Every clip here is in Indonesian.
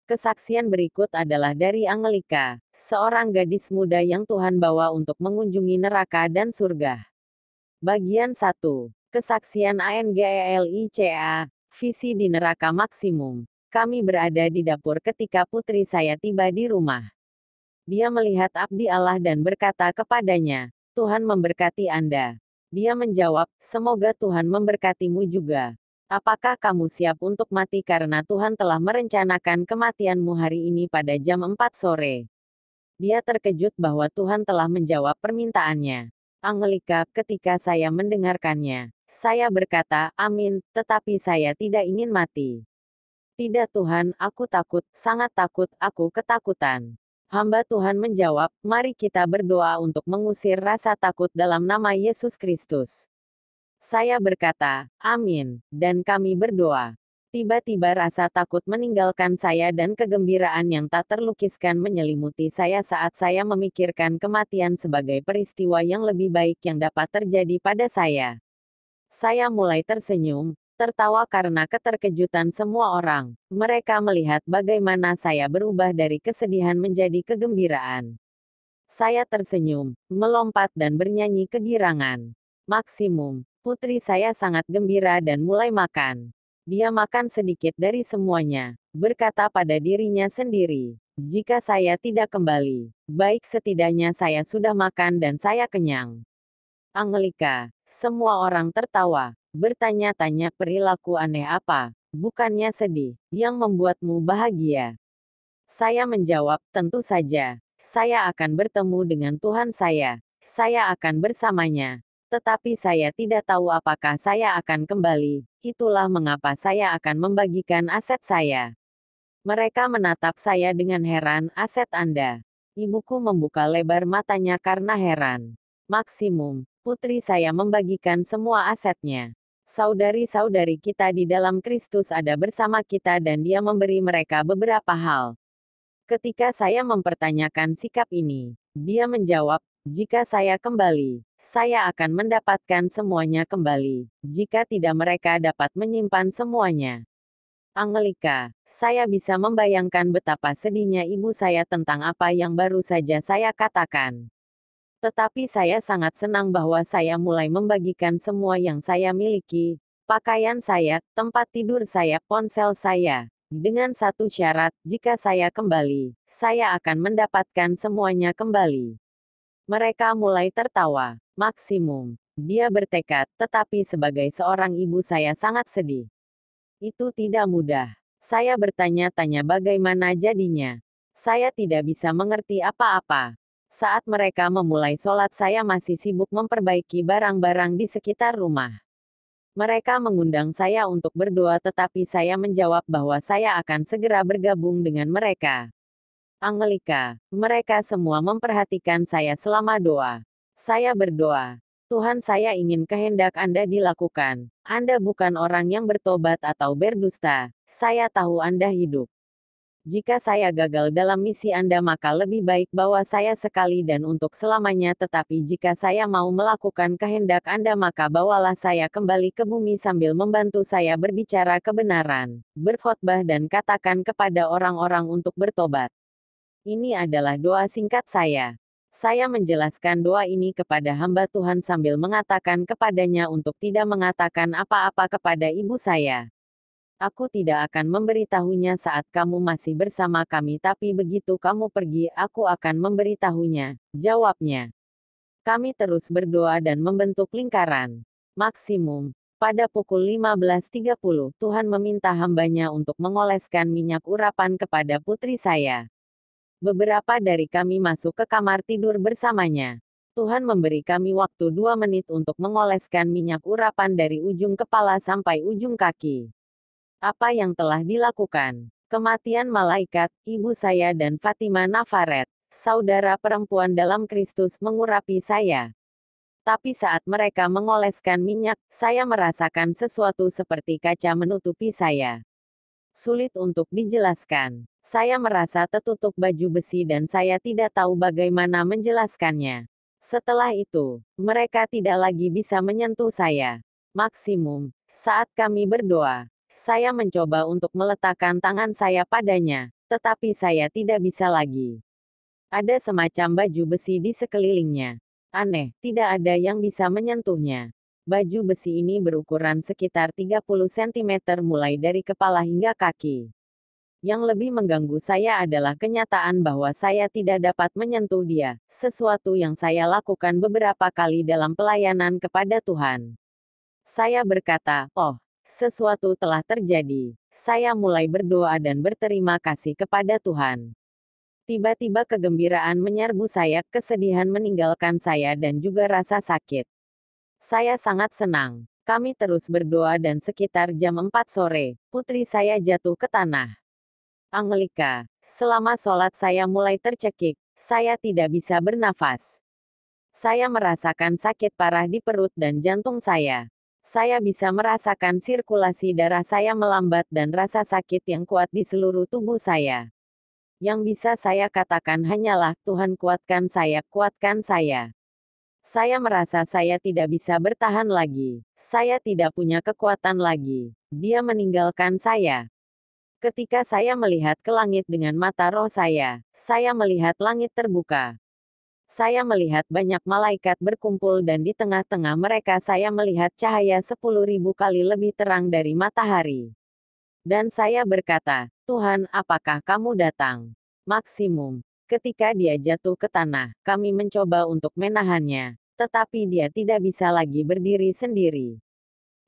Kesaksian berikut adalah dari Angelika, seorang gadis muda yang Tuhan bawa untuk mengunjungi neraka dan surga. Bagian 1. Kesaksian Angelica, visi di neraka maksimum. Kami berada di dapur ketika putri saya tiba di rumah. Dia melihat abdi Allah dan berkata kepadanya, Tuhan memberkati Anda. Dia menjawab, semoga Tuhan memberkatimu juga. Apakah kamu siap untuk mati karena Tuhan telah merencanakan kematianmu hari ini pada jam 4 sore? Dia terkejut bahwa Tuhan telah menjawab permintaannya. Angelika, ketika saya mendengarkannya, saya berkata, amin, tetapi saya tidak ingin mati. Tidak Tuhan, aku takut, sangat takut, aku ketakutan. Hamba Tuhan menjawab, mari kita berdoa untuk mengusir rasa takut dalam nama Yesus Kristus. Saya berkata, amin, dan kami berdoa. Tiba-tiba rasa takut meninggalkan saya dan kegembiraan yang tak terlukiskan menyelimuti saya saat saya memikirkan kematian sebagai peristiwa yang lebih baik yang dapat terjadi pada saya. Saya mulai tersenyum, tertawa karena keterkejutan semua orang. Mereka melihat bagaimana saya berubah dari kesedihan menjadi kegembiraan. Saya tersenyum, melompat dan bernyanyi kegirangan. Maksimum. Putri saya sangat gembira dan mulai makan. Dia makan sedikit dari semuanya, berkata pada dirinya sendiri, jika saya tidak kembali, baik setidaknya saya sudah makan dan saya kenyang. Angelika, semua orang tertawa, bertanya-tanya perilaku aneh apa, bukannya sedih, yang membuatmu bahagia. Saya menjawab, tentu saja, saya akan bertemu dengan Tuhan saya akan bersamanya. Tetapi saya tidak tahu apakah saya akan kembali, itulah mengapa saya akan membagikan aset saya. Mereka menatap saya dengan heran, aset Anda. Ibuku membuka lebar matanya karena heran. Maksimum, putri saya membagikan semua asetnya. Saudari-saudari kita di dalam Kristus ada bersama kita dan dia memberi mereka beberapa hal. Ketika saya mempertanyakan sikap ini, dia menjawab, jika saya kembali, saya akan mendapatkan semuanya kembali. Jika tidak mereka dapat menyimpan semuanya. Angelika, saya bisa membayangkan betapa sedihnya ibu saya tentang apa yang baru saja saya katakan. Tetapi saya sangat senang bahwa saya mulai membagikan semua yang saya miliki, pakaian saya, tempat tidur saya, ponsel saya. Dengan satu syarat, jika saya kembali, saya akan mendapatkan semuanya kembali. Mereka mulai tertawa. Maksimum. Dia bertekad, tetapi sebagai seorang ibu saya sangat sedih. Itu tidak mudah. Saya bertanya-tanya bagaimana jadinya. Saya tidak bisa mengerti apa-apa. Saat mereka memulai sholat saya masih sibuk memperbaiki barang-barang di sekitar rumah. Mereka mengundang saya untuk berdoa tetapi saya menjawab bahwa saya akan segera bergabung dengan mereka. Angelika, mereka semua memperhatikan saya selama doa. Saya berdoa, Tuhan saya ingin kehendak Anda dilakukan. Anda bukan orang yang bertobat atau berdusta, saya tahu Anda hidup. Jika saya gagal dalam misi Anda maka lebih baik bawa saya sekali dan untuk selamanya tetapi jika saya mau melakukan kehendak Anda maka bawalah saya kembali ke bumi sambil membantu saya berbicara kebenaran, berkhotbah dan katakan kepada orang-orang untuk bertobat. Ini adalah doa singkat saya. Saya menjelaskan doa ini kepada hamba Tuhan sambil mengatakan kepadanya untuk tidak mengatakan apa-apa kepada ibu saya. Aku tidak akan memberitahunya saat kamu masih bersama kami tapi begitu kamu pergi aku akan memberitahunya, jawabnya. Kami terus berdoa dan membentuk lingkaran. Maksimum. Pada pukul 15.30, Tuhan meminta hambanya untuk mengoleskan minyak urapan kepada putri saya. Beberapa dari kami masuk ke kamar tidur bersamanya. Tuhan memberi kami waktu 2 menit untuk mengoleskan minyak urapan dari ujung kepala sampai ujung kaki. Apa yang telah dilakukan? Kematian malaikat, ibu saya dan Fatima Nafaret, saudara perempuan dalam Kristus mengurapi saya. Tapi saat mereka mengoleskan minyak, saya merasakan sesuatu seperti kaca menutupi saya. Sulit untuk dijelaskan. Saya merasa tertutup baju besi dan saya tidak tahu bagaimana menjelaskannya. Setelah itu, mereka tidak lagi bisa menyentuh saya. Maksimum, saat kami berdoa, saya mencoba untuk meletakkan tangan saya padanya, tetapi saya tidak bisa lagi. Ada semacam baju besi di sekelilingnya. Aneh, tidak ada yang bisa menyentuhnya. Baju besi ini berukuran sekitar 30 cm mulai dari kepala hingga kaki. Yang lebih mengganggu saya adalah kenyataan bahwa saya tidak dapat menyentuh dia, sesuatu yang saya lakukan beberapa kali dalam pelayanan kepada Tuhan. Saya berkata, "Oh, sesuatu telah terjadi." Saya mulai berdoa dan berterima kasih kepada Tuhan. Tiba-tiba kegembiraan menyerbu saya, kesedihan meninggalkan saya dan juga rasa sakit. Saya sangat senang. Kami terus berdoa dan sekitar jam 4 sore, putri saya jatuh ke tanah. Angelika, selama sholat saya mulai tercekik, saya tidak bisa bernafas. Saya merasakan sakit parah di perut dan jantung saya. Saya bisa merasakan sirkulasi darah saya melambat dan rasa sakit yang kuat di seluruh tubuh saya. Yang bisa saya katakan hanyalah, Tuhan kuatkan saya, kuatkan saya. Saya merasa saya tidak bisa bertahan lagi. Saya tidak punya kekuatan lagi. Dia meninggalkan saya. Ketika saya melihat ke langit dengan mata roh saya melihat langit terbuka. Saya melihat banyak malaikat berkumpul dan di tengah-tengah mereka saya melihat cahaya 10.000 kali lebih terang dari matahari. Dan saya berkata, Tuhan, apakah kamu datang? Maksimum. Ketika dia jatuh ke tanah, kami mencoba untuk menahannya, tetapi dia tidak bisa lagi berdiri sendiri.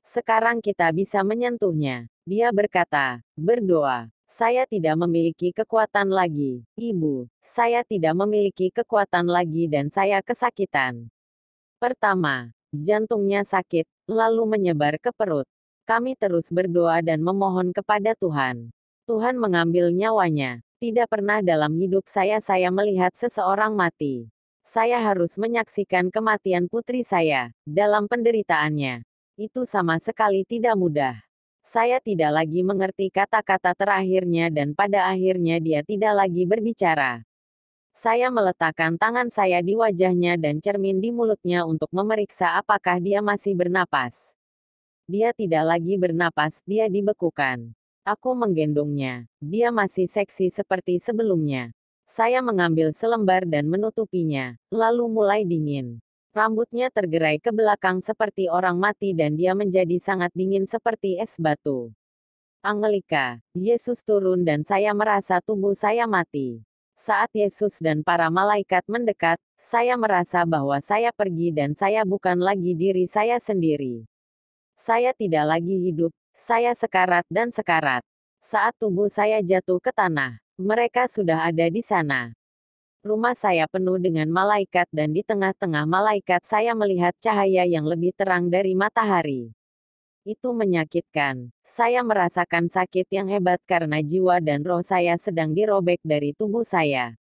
Sekarang kita bisa menyentuhnya. Dia berkata, berdoa. Saya tidak memiliki kekuatan lagi, Ibu. Saya tidak memiliki kekuatan lagi dan saya kesakitan. Pertama, jantungnya sakit, lalu menyebar ke perut. Kami terus berdoa dan memohon kepada Tuhan. Tuhan mengambil nyawanya. Tidak pernah dalam hidup saya melihat seseorang mati. Saya harus menyaksikan kematian putri saya dalam penderitaannya. Itu sama sekali tidak mudah. Saya tidak lagi mengerti kata-kata terakhirnya dan pada akhirnya dia tidak lagi berbicara. Saya meletakkan tangan saya di wajahnya dan cermin di mulutnya untuk memeriksa apakah dia masih bernapas. Dia tidak lagi bernapas, dia dibekukan. Aku menggendongnya. Dia masih seksi seperti sebelumnya. Saya mengambil selembar dan menutupinya, lalu mulai dingin. Rambutnya tergerai ke belakang seperti orang mati dan dia menjadi sangat dingin seperti es batu. Angelika, Yesus turun dan saya merasa tubuh saya mati. Saat Yesus dan para malaikat mendekat, saya merasa bahwa saya pergi dan saya bukan lagi diri saya sendiri. Saya tidak lagi hidup, saya sekarat dan sekarat. Saat tubuh saya jatuh ke tanah, mereka sudah ada di sana. Rumah saya penuh dengan malaikat dan di tengah-tengah malaikat saya melihat cahaya yang lebih terang dari matahari. Itu menyakitkan. Saya merasakan sakit yang hebat karena jiwa dan roh saya sedang dirobek dari tubuh saya.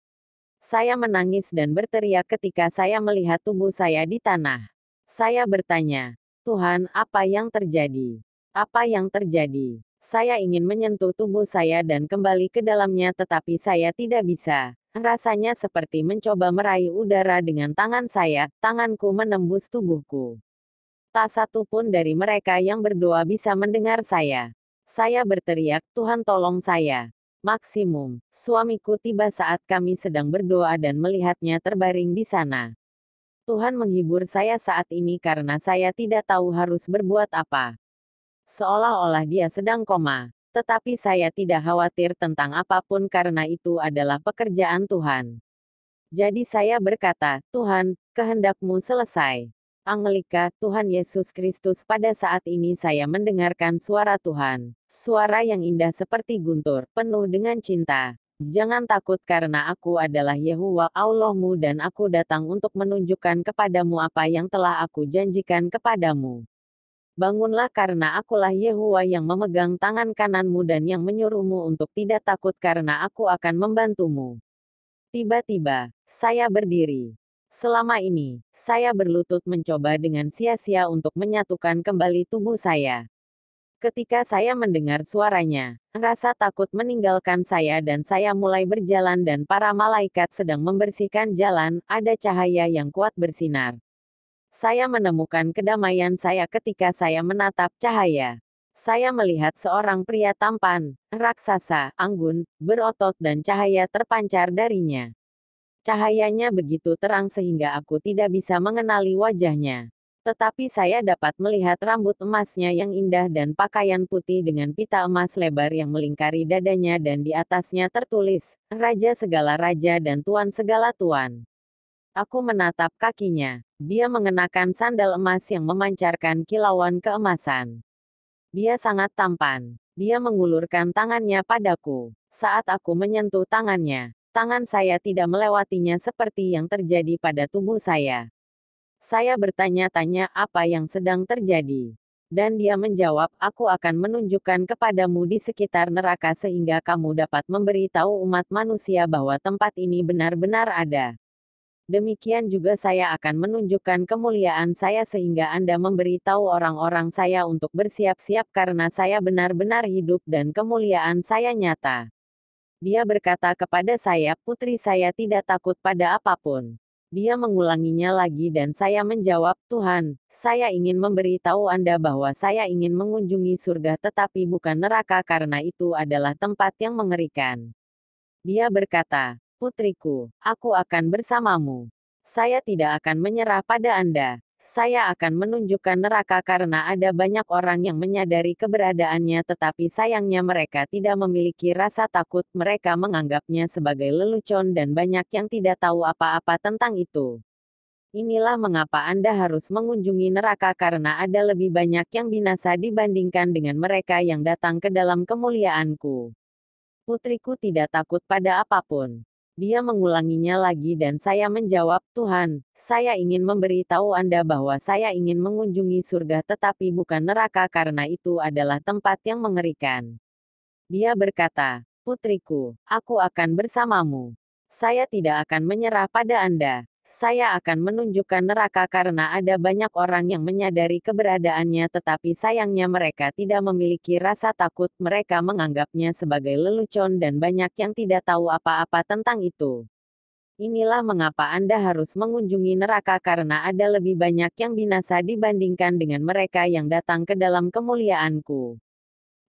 Saya menangis dan berteriak ketika saya melihat tubuh saya di tanah. Saya bertanya, Tuhan, apa yang terjadi? Apa yang terjadi? Saya ingin menyentuh tubuh saya dan kembali ke dalamnya tetapi saya tidak bisa. Rasanya seperti mencoba meraih udara dengan tangan saya, tanganku menembus tubuhku. Tak satu pun dari mereka yang berdoa bisa mendengar saya. Saya berteriak, Tuhan tolong saya. Maksimum, suamiku tiba saat kami sedang berdoa dan melihatnya terbaring di sana. Tuhan menghibur saya saat ini karena saya tidak tahu harus berbuat apa. Seolah-olah dia sedang koma. Tetapi saya tidak khawatir tentang apapun karena itu adalah pekerjaan Tuhan. Jadi saya berkata, Tuhan, kehendak-Mu selesai. Angelika, Tuhan Yesus Kristus, pada saat ini saya mendengarkan suara Tuhan. Suara yang indah seperti guntur, penuh dengan cinta. Jangan takut karena aku adalah Yehuwa Allahmu dan aku datang untuk menunjukkan kepadamu apa yang telah aku janjikan kepadamu. Bangunlah karena akulah Yehuwa yang memegang tangan kananmu dan yang menyuruhmu untuk tidak takut karena aku akan membantumu. Tiba-tiba, saya berdiri. Selama ini, saya berlutut mencoba dengan sia-sia untuk menyatukan kembali tubuh saya. Ketika saya mendengar suaranya, rasa takut meninggalkan saya dan saya mulai berjalan dan para malaikat sedang membersihkan jalan, ada cahaya yang kuat bersinar. Saya menemukan kedamaian saya ketika saya menatap cahaya. Saya melihat seorang pria tampan, raksasa, anggun, berotot dan cahaya terpancar darinya. Cahayanya begitu terang sehingga aku tidak bisa mengenali wajahnya. Tetapi saya dapat melihat rambut emasnya yang indah dan pakaian putih dengan pita emas lebar yang melingkari dadanya dan di atasnya tertulis, Raja segala raja dan Tuan segala tuan. Aku menatap kakinya. Dia mengenakan sandal emas yang memancarkan kilauan keemasan. Dia sangat tampan. Dia mengulurkan tangannya padaku. Saat aku menyentuh tangannya, tangan saya tidak melewatinya seperti yang terjadi pada tubuh saya. Saya bertanya-tanya apa yang sedang terjadi. Dan dia menjawab, aku akan menunjukkan kepadamu di sekitar neraka sehingga kamu dapat memberitahu umat manusia bahwa tempat ini benar-benar ada. Demikian juga saya akan menunjukkan kemuliaan saya sehingga Anda memberitahu orang-orang saya untuk bersiap-siap karena saya benar-benar hidup dan kemuliaan saya nyata. Dia berkata kepada saya, putri saya tidak takut pada apapun. Dia mengulanginya lagi dan saya menjawab, Tuhan, saya ingin memberitahu Anda bahwa saya ingin mengunjungi surga tetapi bukan neraka karena itu adalah tempat yang mengerikan. Dia berkata, putriku, aku akan bersamamu. Saya tidak akan menyerah pada Anda. Saya akan menunjukkan neraka karena ada banyak orang yang menyadari keberadaannya tetapi sayangnya mereka tidak memiliki rasa takut, mereka menganggapnya sebagai lelucon dan banyak yang tidak tahu apa-apa tentang itu. Inilah mengapa Anda harus mengunjungi neraka karena ada lebih banyak yang binasa dibandingkan dengan mereka yang datang ke dalam kemuliaanku. Putriku tidak takut pada apapun. Dia mengulanginya lagi dan saya menjawab, Tuhan, saya ingin memberitahu Anda bahwa saya ingin mengunjungi surga tetapi bukan neraka karena itu adalah tempat yang mengerikan. Dia berkata, putriku, aku akan bersamamu. Saya tidak akan menyerah pada Anda. Saya akan menunjukkan neraka karena ada banyak orang yang menyadari keberadaannya tetapi sayangnya mereka tidak memiliki rasa takut, mereka menganggapnya sebagai lelucon dan banyak yang tidak tahu apa-apa tentang itu. Inilah mengapa Anda harus mengunjungi neraka karena ada lebih banyak yang binasa dibandingkan dengan mereka yang datang ke dalam kemuliaanku.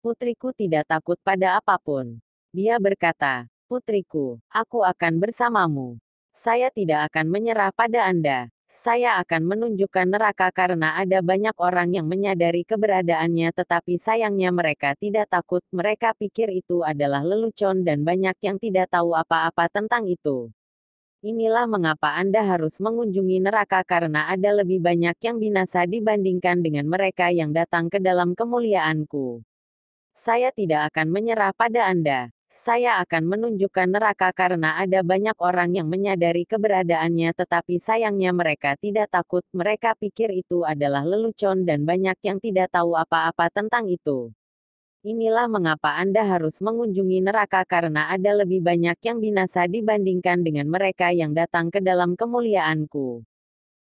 Putriku tidak takut pada apapun. Dia berkata, putriku, aku akan bersamamu. Saya tidak akan menyerah pada Anda. Saya akan menunjukkan neraka karena ada banyak orang yang menyadari keberadaannya tetapi sayangnya mereka tidak takut, mereka pikir itu adalah lelucon dan banyak yang tidak tahu apa-apa tentang itu. Inilah mengapa Anda harus mengunjungi neraka karena ada lebih banyak yang binasa dibandingkan dengan mereka yang datang ke dalam kemuliaanku. Saya tidak akan menyerah pada Anda. Saya akan menunjukkan neraka karena ada banyak orang yang menyadari keberadaannya tetapi sayangnya mereka tidak takut, mereka pikir itu adalah lelucon dan banyak yang tidak tahu apa-apa tentang itu. Inilah mengapa Anda harus mengunjungi neraka karena ada lebih banyak yang binasa dibandingkan dengan mereka yang datang ke dalam kemuliaanku.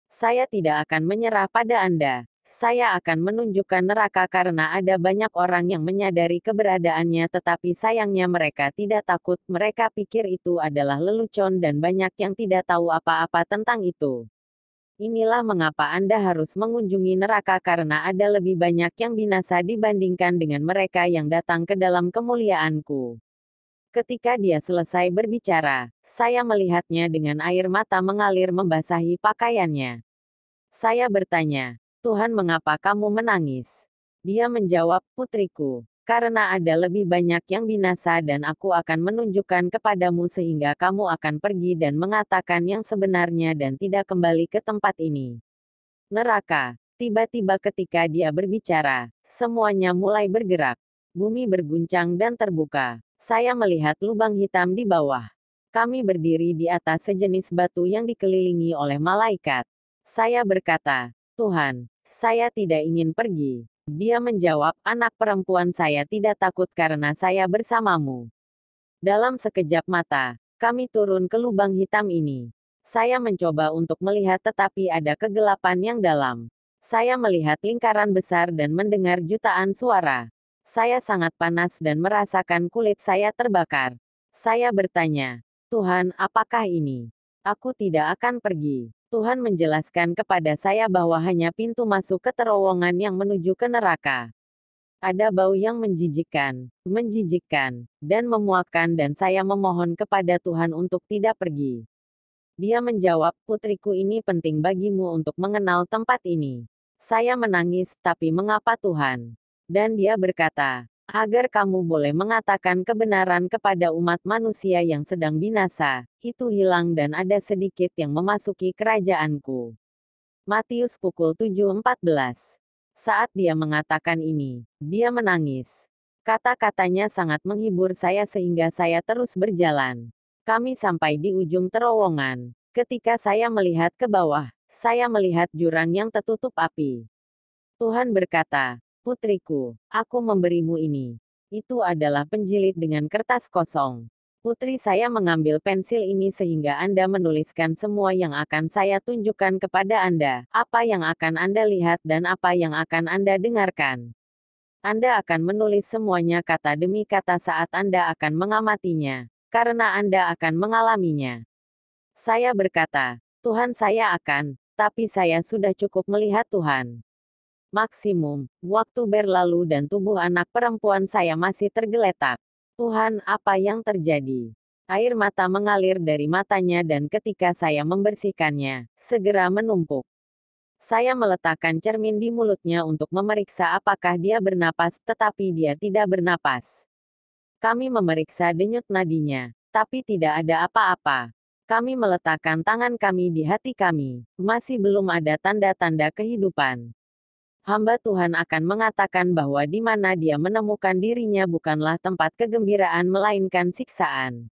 Saya tidak akan menyerah pada Anda. Saya akan menunjukkan neraka karena ada banyak orang yang menyadari keberadaannya tetapi sayangnya mereka tidak takut, mereka pikir itu adalah lelucon dan banyak yang tidak tahu apa-apa tentang itu. Inilah mengapa Anda harus mengunjungi neraka karena ada lebih banyak yang binasa dibandingkan dengan mereka yang datang ke dalam kemuliaanku. Ketika dia selesai berbicara, saya melihatnya dengan air mata mengalir membasahi pakaiannya. Saya bertanya, Tuhan mengapa kamu menangis? Dia menjawab, putriku, karena ada lebih banyak yang binasa dan aku akan menunjukkan kepadamu sehingga kamu akan pergi dan mengatakan yang sebenarnya dan tidak kembali ke tempat ini. Neraka. Tiba-tiba ketika dia berbicara, semuanya mulai bergerak. Bumi berguncang dan terbuka. Saya melihat lubang hitam di bawah. Kami berdiri di atas sejenis batu yang dikelilingi oleh malaikat. Saya berkata, Tuhan, saya tidak ingin pergi. Dia menjawab, anak perempuan saya tidak takut karena saya bersamamu. Dalam sekejap mata, kami turun ke lubang hitam ini. Saya mencoba untuk melihat tetapi ada kegelapan yang dalam. Saya melihat lingkaran besar dan mendengar jutaan suara. Saya sangat panas dan merasakan kulit saya terbakar. Saya bertanya, Tuhan, apakah ini? Aku tidak akan pergi. Tuhan menjelaskan kepada saya bahwa hanya pintu masuk ke terowongan yang menuju ke neraka. Ada bau yang menjijikkan, dan memuakkan dan saya memohon kepada Tuhan untuk tidak pergi. Dia menjawab, putriku ini penting bagimu untuk mengenal tempat ini. Saya menangis, tapi mengapa Tuhan? Dan dia berkata, agar kamu boleh mengatakan kebenaran kepada umat manusia yang sedang binasa, itu hilang dan ada sedikit yang memasuki kerajaanku. Matius pukul 7.14. Saat dia mengatakan ini, dia menangis. Kata-katanya sangat menghibur saya sehingga saya terus berjalan. Kami sampai di ujung terowongan. Ketika saya melihat ke bawah, saya melihat jurang yang tertutup api. Tuhan berkata, putriku, aku memberimu ini. Itu adalah penjilid dengan kertas kosong. Putri saya mengambil pensil ini sehingga Anda menuliskan semua yang akan saya tunjukkan kepada Anda, apa yang akan Anda lihat dan apa yang akan Anda dengarkan. Anda akan menulis semuanya kata demi kata saat Anda akan mengamatinya, karena Anda akan mengalaminya. Saya berkata, Tuhan saya akan, tapi saya sudah cukup melihat Tuhan. Maksimum, waktu berlalu dan tubuh anak perempuan saya masih tergeletak. Tuhan, apa yang terjadi? Air mata mengalir dari matanya dan ketika saya membersihkannya, segera menumpuk. Saya meletakkan cermin di mulutnya untuk memeriksa apakah dia bernapas, tetapi dia tidak bernapas. Kami memeriksa denyut nadinya, tapi tidak ada apa-apa. Kami meletakkan tangan kami di hati kami, masih belum ada tanda-tanda kehidupan. Hamba Tuhan akan mengatakan bahwa di mana dia menemukan dirinya bukanlah tempat kegembiraan melainkan siksaan.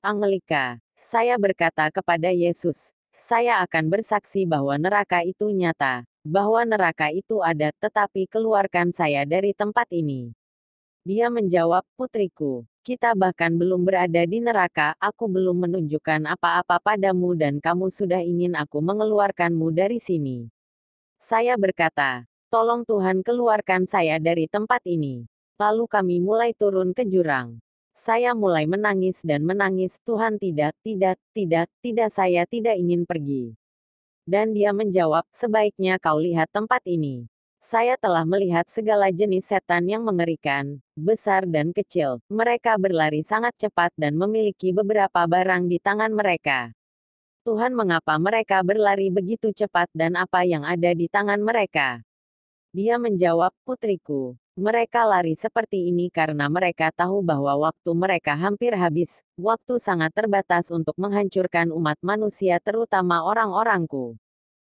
Angelika, saya berkata kepada Yesus, saya akan bersaksi bahwa neraka itu nyata, bahwa neraka itu ada, tetapi keluarkan saya dari tempat ini. Dia menjawab, putriku, kita bahkan belum berada di neraka, aku belum menunjukkan apa-apa padamu dan kamu sudah ingin aku mengeluarkanmu dari sini. Saya berkata, tolong Tuhan keluarkan saya dari tempat ini. Lalu kami mulai turun ke jurang. Saya mulai menangis dan menangis, Tuhan tidak, saya tidak ingin pergi. Dan dia menjawab, sebaiknya kau lihat tempat ini. Saya telah melihat segala jenis setan yang mengerikan, besar dan kecil. Mereka berlari sangat cepat dan memiliki beberapa barang di tangan mereka. Tuhan, mengapa mereka berlari begitu cepat dan apa yang ada di tangan mereka? Dia menjawab, putriku, mereka lari seperti ini karena mereka tahu bahwa waktu mereka hampir habis, waktu sangat terbatas untuk menghancurkan umat manusia terutama orang-orangku.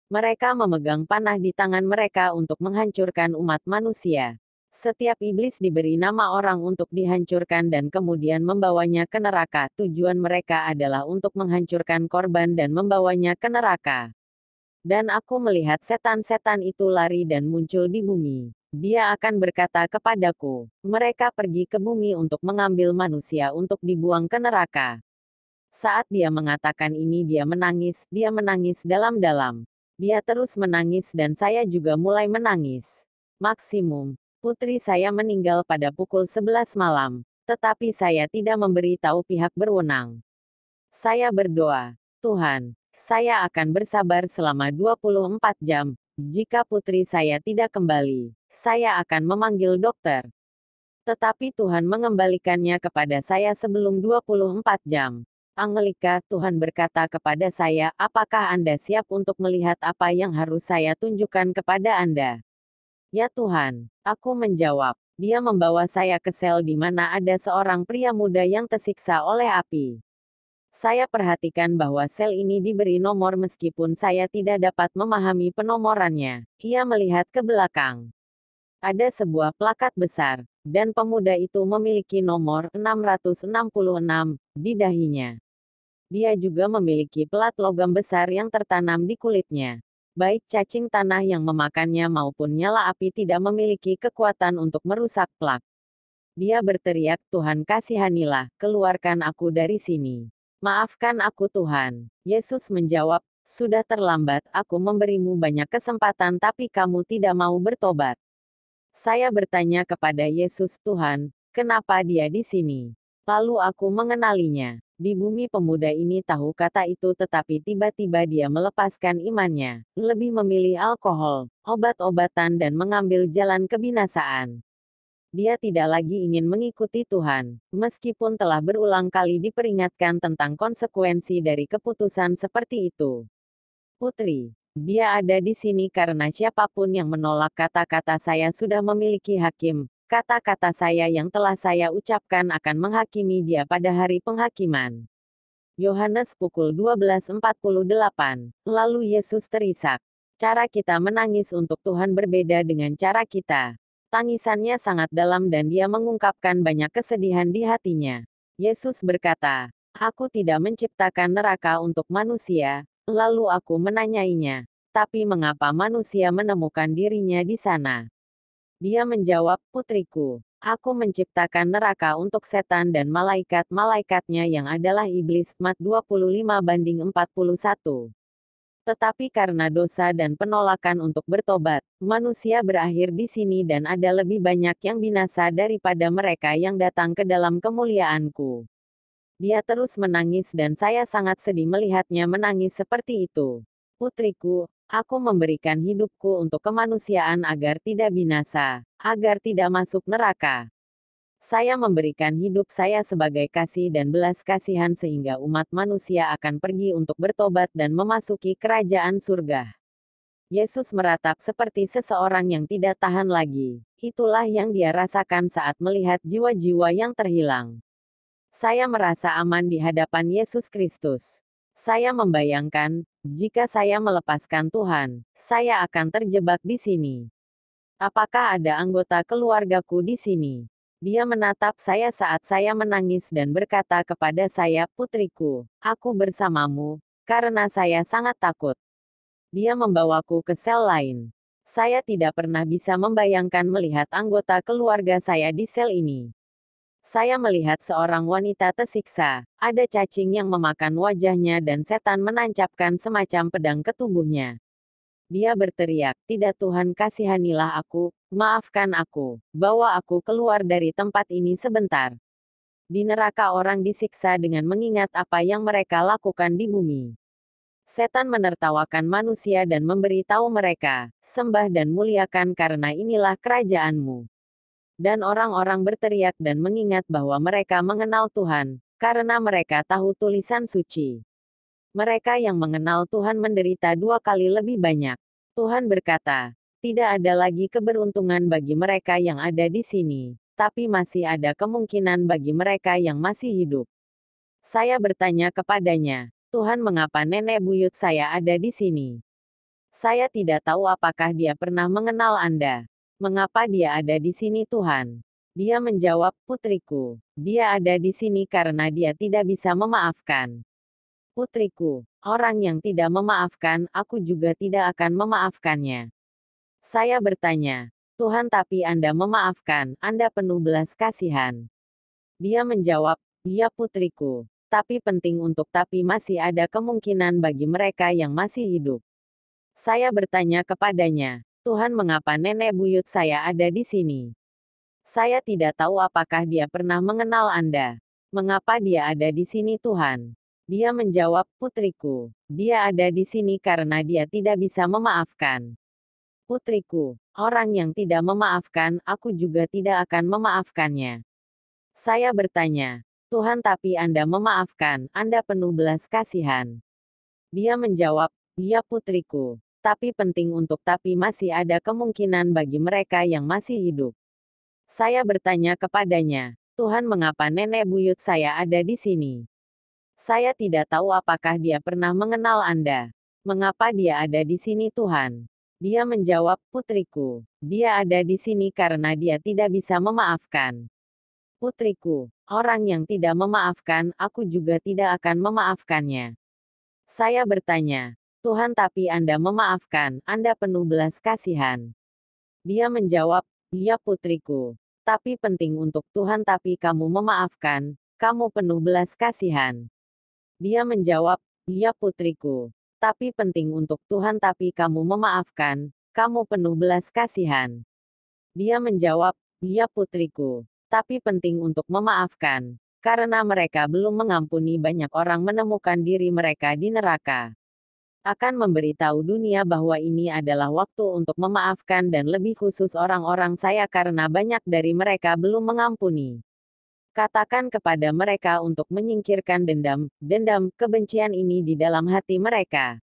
Mereka memegang panah di tangan mereka untuk menghancurkan umat manusia. Setiap iblis diberi nama orang untuk dihancurkan dan kemudian membawanya ke neraka. Tujuan mereka adalah untuk menghancurkan korban dan membawanya ke neraka. Dan aku melihat setan-setan itu lari dan muncul di bumi. Dia akan berkata kepadaku, mereka pergi ke bumi untuk mengambil manusia untuk dibuang ke neraka. Saat dia mengatakan ini dia menangis dalam-dalam. Dia terus menangis dan saya juga mulai menangis. Maksimum, putri saya meninggal pada pukul 11 malam, tetapi saya tidak memberi tahu pihak berwenang. Saya berdoa, Tuhan, saya akan bersabar selama 24 jam. Jika putri saya tidak kembali, saya akan memanggil dokter. Tetapi Tuhan mengembalikannya kepada saya sebelum 24 jam. Angelika, Tuhan berkata kepada saya, apakah Anda siap untuk melihat apa yang harus saya tunjukkan kepada Anda? Ya Tuhan, aku menjawab. Dia membawa saya ke sel di mana ada seorang pria muda yang tersiksa oleh api. Saya perhatikan bahwa sel ini diberi nomor meskipun saya tidak dapat memahami penomorannya. Ia melihat ke belakang. Ada sebuah plakat besar, dan pemuda itu memiliki nomor 666 di dahinya. Dia juga memiliki pelat logam besar yang tertanam di kulitnya. Baik cacing tanah yang memakannya maupun nyala api tidak memiliki kekuatan untuk merusak plak. Dia berteriak, Tuhan kasihanilah, keluarkan aku dari sini. Maafkan aku Tuhan. Yesus menjawab, sudah terlambat, aku memberimu banyak kesempatan tapi kamu tidak mau bertobat. Saya bertanya kepada Yesus, Tuhan, kenapa dia di sini? Lalu aku mengenalinya. Di bumi pemuda ini tahu kata itu tetapi tiba-tiba dia melepaskan imannya, lebih memilih alkohol, obat-obatan dan mengambil jalan kebinasaan. Dia tidak lagi ingin mengikuti Tuhan, meskipun telah berulang kali diperingatkan tentang konsekuensi dari keputusan seperti itu. Putri, dia ada di sini karena siapapun yang menolak kata-kata saya sudah memiliki hakim. Kata-kata saya yang telah saya ucapkan akan menghakimi dia pada hari penghakiman. Yohanes pukul 12.48. Lalu Yesus terisak. Cara kita menangis untuk Tuhan berbeda dengan cara kita. Tangisannya sangat dalam dan dia mengungkapkan banyak kesedihan di hatinya. Yesus berkata, "Aku tidak menciptakan neraka untuk manusia." Lalu aku menanyainya, "Tapi mengapa manusia menemukan dirinya di sana?" Dia menjawab, "Putriku, aku menciptakan neraka untuk setan dan malaikat-malaikatnya yang adalah iblis." Mat 25:41. Tetapi karena dosa dan penolakan untuk bertobat, manusia berakhir di sini dan ada lebih banyak yang binasa daripada mereka yang datang ke dalam kemuliaanku. Dia terus menangis dan saya sangat sedih melihatnya menangis seperti itu. Putriku, aku memberikan hidupku untuk kemanusiaan agar tidak binasa, agar tidak masuk neraka. Saya memberikan hidup saya sebagai kasih dan belas kasihan sehingga umat manusia akan pergi untuk bertobat dan memasuki kerajaan surga. Yesus meratap seperti seseorang yang tidak tahan lagi. Itulah yang dia rasakan saat melihat jiwa-jiwa yang terhilang. Saya merasa aman di hadapan Yesus Kristus. Saya membayangkan, jika saya melepaskan Tuhan, saya akan terjebak di sini. Apakah ada anggota keluargaku di sini? Dia menatap saya saat saya menangis dan berkata kepada saya, "Putriku, aku bersamamu, karena saya sangat takut." Dia membawaku ke sel lain. Saya tidak pernah bisa membayangkan melihat anggota keluarga saya di sel ini. Saya melihat seorang wanita tersiksa, ada cacing yang memakan wajahnya dan setan menancapkan semacam pedang ke tubuhnya. Dia berteriak, "Tidak Tuhan, kasihanilah aku, maafkan aku, bawa aku keluar dari tempat ini sebentar." Di neraka orang disiksa dengan mengingat apa yang mereka lakukan di bumi. Setan menertawakan manusia dan memberitahu mereka, "Sembah dan muliakan karena inilah kerajaanmu." Dan orang-orang berteriak dan mengingat bahwa mereka mengenal Tuhan, karena mereka tahu tulisan suci. Mereka yang mengenal Tuhan menderita 2 kali lebih banyak. Tuhan berkata, "Tidak ada lagi keberuntungan bagi mereka yang ada di sini, tapi masih ada kemungkinan bagi mereka yang masih hidup." Saya bertanya kepadanya, "Tuhan, mengapa nenek buyut saya ada di sini?" Saya tidak tahu apakah dia pernah mengenal Anda. "Mengapa dia ada di sini Tuhan?" Dia menjawab, "Putriku, dia ada di sini karena dia tidak bisa memaafkan." Putriku, orang yang tidak memaafkan, aku juga tidak akan memaafkannya. Saya bertanya, "Tuhan, tapi Anda memaafkan, Anda penuh belas kasihan." Dia menjawab, "Ya putriku, tapi penting untuk tapi masih ada kemungkinan bagi mereka yang masih hidup." Saya bertanya kepadanya, "Tuhan, mengapa nenek buyut saya ada di sini?" Saya tidak tahu apakah dia pernah mengenal Anda. "Mengapa dia ada di sini Tuhan?" Dia menjawab, "Putriku, dia ada di sini karena dia tidak bisa memaafkan." Putriku, orang yang tidak memaafkan, aku juga tidak akan memaafkannya. Saya bertanya, "Tuhan, tapi Anda memaafkan, Anda penuh belas kasihan." Dia menjawab, "Ya putriku, tapi penting untuk tapi masih ada kemungkinan bagi mereka yang masih hidup." Saya bertanya kepadanya, "Tuhan, mengapa nenek buyut saya ada di sini?" Saya tidak tahu apakah dia pernah mengenal Anda. "Mengapa dia ada di sini Tuhan?" Dia menjawab, "Putriku, dia ada di sini karena dia tidak bisa memaafkan." Putriku, orang yang tidak memaafkan, aku juga tidak akan memaafkannya. Saya bertanya, "Tuhan, tapi Anda memaafkan, Anda penuh belas kasihan." Dia menjawab, "Ya putriku, tapi penting untuk Tuhan tapi kamu memaafkan, kamu penuh belas kasihan." Dia menjawab, "Ya putriku, tapi penting untuk Tuhan tapi kamu memaafkan, kamu penuh belas kasihan." Dia menjawab, "Ya putriku, tapi penting untuk memaafkan, karena mereka belum mengampuni banyak orang menemukan diri mereka di neraka." akan memberitahu dunia bahwa ini adalah waktu untuk memaafkan dan lebih khusus orang-orang saya karena banyak dari mereka belum mengampuni. Katakan kepada mereka untuk menyingkirkan dendam, kebencian ini di dalam hati mereka.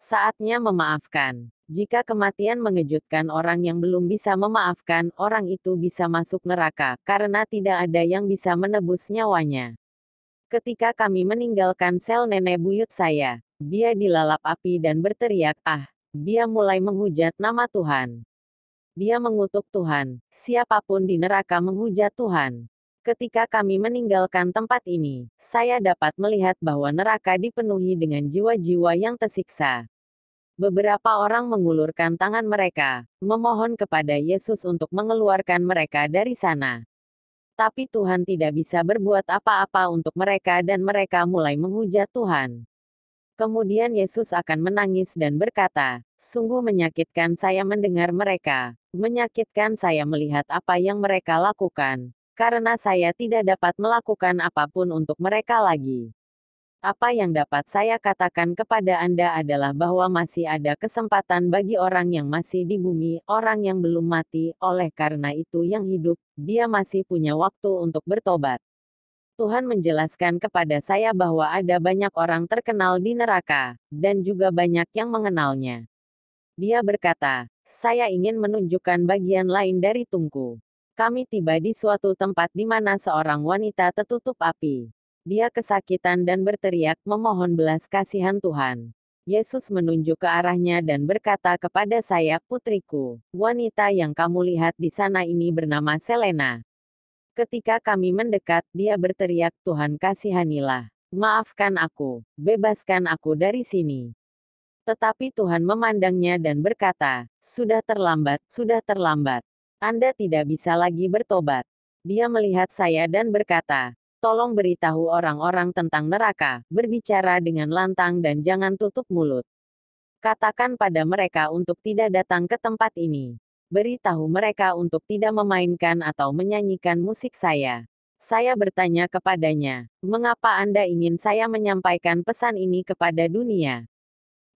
Saatnya memaafkan. Jika kematian mengejutkan orang yang belum bisa memaafkan, orang itu bisa masuk neraka, karena tidak ada yang bisa menebus nyawanya. Ketika kami meninggalkan sel nenek buyut saya, dia dilalap api dan berteriak, "Ah!" Dia mulai menghujat nama Tuhan. Dia mengutuk Tuhan. Siapapun di neraka menghujat Tuhan. Ketika kami meninggalkan tempat ini, saya dapat melihat bahwa neraka dipenuhi dengan jiwa-jiwa yang tersiksa. Beberapa orang mengulurkan tangan mereka, memohon kepada Yesus untuk mengeluarkan mereka dari sana. Tapi Tuhan tidak bisa berbuat apa-apa untuk mereka dan mereka mulai menghujat Tuhan. Kemudian Yesus akan menangis dan berkata, "Sungguh menyakitkan saya mendengar mereka, menyakitkan saya melihat apa yang mereka lakukan, karena saya tidak dapat melakukan apapun untuk mereka lagi." Apa yang dapat saya katakan kepada Anda adalah bahwa masih ada kesempatan bagi orang yang masih di bumi, orang yang belum mati, oleh karena itu yang hidup, dia masih punya waktu untuk bertobat. Tuhan menjelaskan kepada saya bahwa ada banyak orang terkenal di neraka, dan juga banyak yang mengenalnya. Dia berkata, "Saya ingin menunjukkan bagian lain dari tungku." Kami tiba di suatu tempat di mana seorang wanita tertutup api. Dia kesakitan dan berteriak memohon belas kasihan Tuhan. Yesus menunjuk ke arahnya dan berkata kepada saya, "Putriku, wanita yang kamu lihat di sana ini bernama Selena." Ketika kami mendekat, dia berteriak, "Tuhan kasihanilah. Maafkan aku. Bebaskan aku dari sini." Tetapi Tuhan memandangnya dan berkata, "Sudah terlambat, sudah terlambat. Anda tidak bisa lagi bertobat." Dia melihat saya dan berkata, "Tolong beritahu orang-orang tentang neraka, berbicara dengan lantang dan jangan tutup mulut. Katakan pada mereka untuk tidak datang ke tempat ini. Beritahu mereka untuk tidak memainkan atau menyanyikan musik saya." Saya bertanya kepadanya, "Mengapa Anda ingin saya menyampaikan pesan ini kepada dunia?"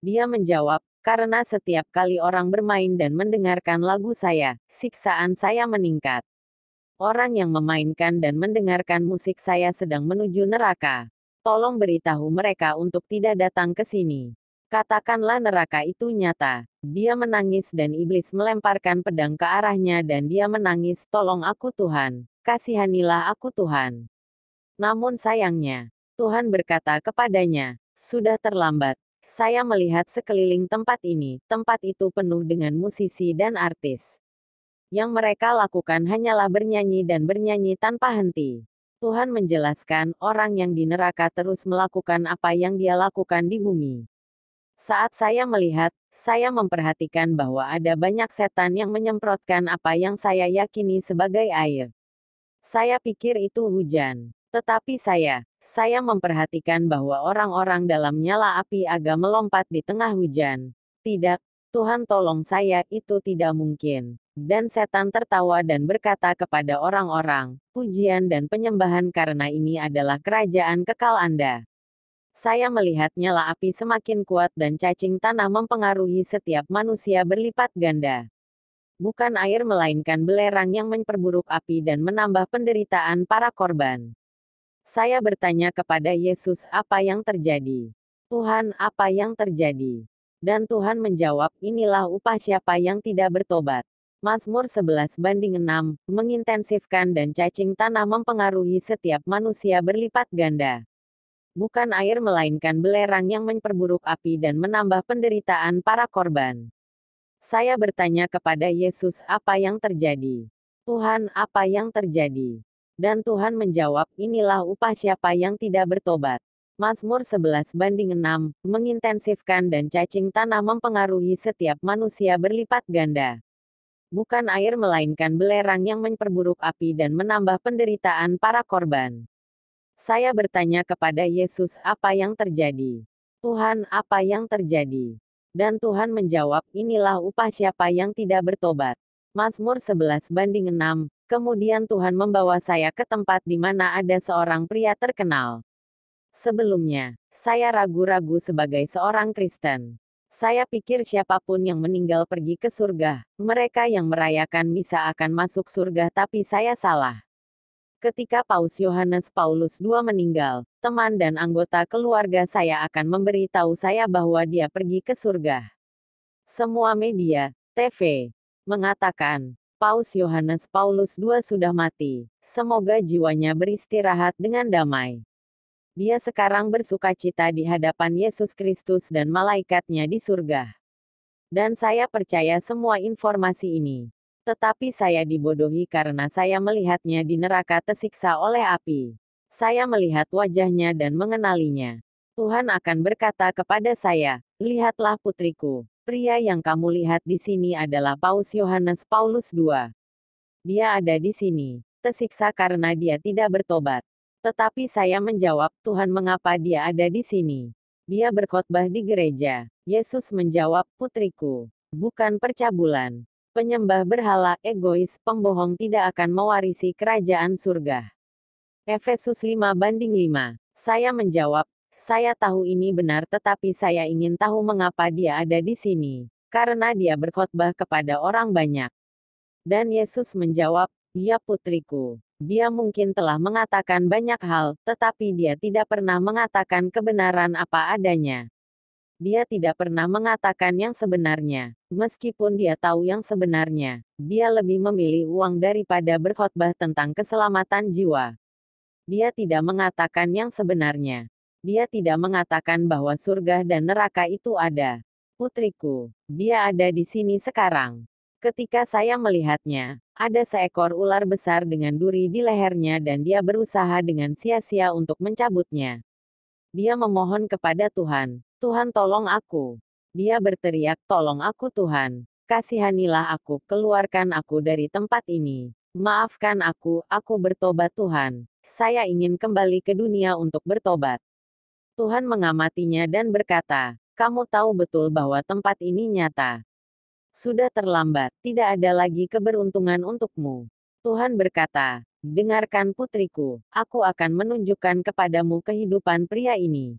Dia menjawab, "Karena setiap kali orang bermain dan mendengarkan lagu saya, siksaan saya meningkat. Orang yang memainkan dan mendengarkan musik saya sedang menuju neraka. Tolong beritahu mereka untuk tidak datang ke sini. Katakanlah neraka itu nyata." Dia menangis dan iblis melemparkan pedang ke arahnya dan dia menangis, "Tolong aku Tuhan, kasihanilah aku Tuhan." Namun sayangnya, Tuhan berkata kepadanya, "Sudah terlambat. Saya melihat sekeliling tempat ini, tempat itu penuh dengan musisi dan artis. Yang mereka lakukan hanyalah bernyanyi dan bernyanyi tanpa henti." Tuhan menjelaskan, orang yang di neraka terus melakukan apa yang dia lakukan di bumi. Saat saya melihat, saya memperhatikan bahwa ada banyak setan yang menyemprotkan apa yang saya yakini sebagai air. Saya pikir itu hujan. Tetapi saya memperhatikan bahwa orang-orang dalam nyala api agak melompat di tengah hujan. "Tidak, Tuhan tolong saya, itu tidak mungkin." Dan setan tertawa dan berkata kepada orang-orang, "Pujian dan penyembahan karena ini adalah kerajaan kekal Anda." Saya melihat nyala api semakin kuat dan cacing tanah mempengaruhi setiap manusia berlipat ganda. Bukan air melainkan belerang yang memperburuk api dan menambah penderitaan para korban. Saya bertanya kepada Yesus, "Apa yang terjadi? Tuhan, apa yang terjadi?" Dan Tuhan menjawab, "Inilah upah siapa yang tidak bertobat." Mazmur 11:6, mengintensifkan dan cacing tanah mempengaruhi setiap manusia berlipat ganda. Bukan air melainkan belerang yang memperburuk api dan menambah penderitaan para korban. Saya bertanya kepada Yesus, "Apa yang terjadi? Tuhan, apa yang terjadi?" Dan Tuhan menjawab, "Inilah upah siapa yang tidak bertobat." Mazmur 11:6, mengintensifkan dan cacing tanah mempengaruhi setiap manusia berlipat ganda. Bukan air melainkan belerang yang memperburuk api dan menambah penderitaan para korban. Saya bertanya kepada Yesus, "Apa yang terjadi? Tuhan, apa yang terjadi?" Dan Tuhan menjawab, "Inilah upah siapa yang tidak bertobat." Mazmur 11:6, kemudian Tuhan membawa saya ke tempat di mana ada seorang pria terkenal. Sebelumnya, Saya ragu-ragu sebagai seorang Kristen. Saya pikir siapapun yang meninggal pergi ke surga, mereka yang merayakan misa akan masuk surga, tapi saya salah. Ketika Paus Yohanes Paulus II meninggal, teman dan anggota keluarga saya akan memberitahu saya bahwa dia pergi ke surga. Semua media, TV, mengatakan, Paus Yohanes Paulus II sudah mati. Semoga jiwanya beristirahat dengan damai. Dia sekarang bersukacita di hadapan Yesus Kristus dan malaikatnya di surga. Dan saya percaya semua informasi ini. Tetapi saya dibodohi karena saya melihatnya di neraka tersiksa oleh api. Saya melihat wajahnya dan mengenalinya. Tuhan akan berkata kepada saya, lihatlah putriku, pria yang kamu lihat di sini adalah Paus Yohanes Paulus II. Dia ada di sini, tersiksa karena dia tidak bertobat. Tetapi saya menjawab, Tuhan, mengapa dia ada di sini? Dia berkhotbah di gereja. Yesus menjawab, putriku, bukan percabulan. Penyembah berhala, egois, pembohong tidak akan mewarisi kerajaan surga. Efesus 5:5. Saya menjawab, saya tahu ini benar, tetapi saya ingin tahu mengapa dia ada di sini. Karena dia berkhotbah kepada orang banyak. Dan Yesus menjawab, ya putriku. Dia mungkin telah mengatakan banyak hal, tetapi dia tidak pernah mengatakan kebenaran apa adanya. Dia tidak pernah mengatakan yang sebenarnya. Meskipun dia tahu yang sebenarnya, dia lebih memilih uang daripada berkhotbah tentang keselamatan jiwa. Dia tidak mengatakan yang sebenarnya. Dia tidak mengatakan bahwa surga dan neraka itu ada. Putriku, dia ada di sini sekarang. Ketika saya melihatnya, ada seekor ular besar dengan duri di lehernya dan dia berusaha dengan sia-sia untuk mencabutnya. Dia memohon kepada Tuhan, Tuhan tolong aku. Dia berteriak, tolong aku Tuhan. Kasihanilah aku, keluarkan aku dari tempat ini. Maafkan aku bertobat Tuhan. Saya ingin kembali ke dunia untuk bertobat. Tuhan mengamatinya dan berkata, kamu tahu betul bahwa tempat ini nyata. Sudah terlambat, tidak ada lagi keberuntungan untukmu. Tuhan berkata, dengarkan putriku, aku akan menunjukkan kepadamu kehidupan pria ini.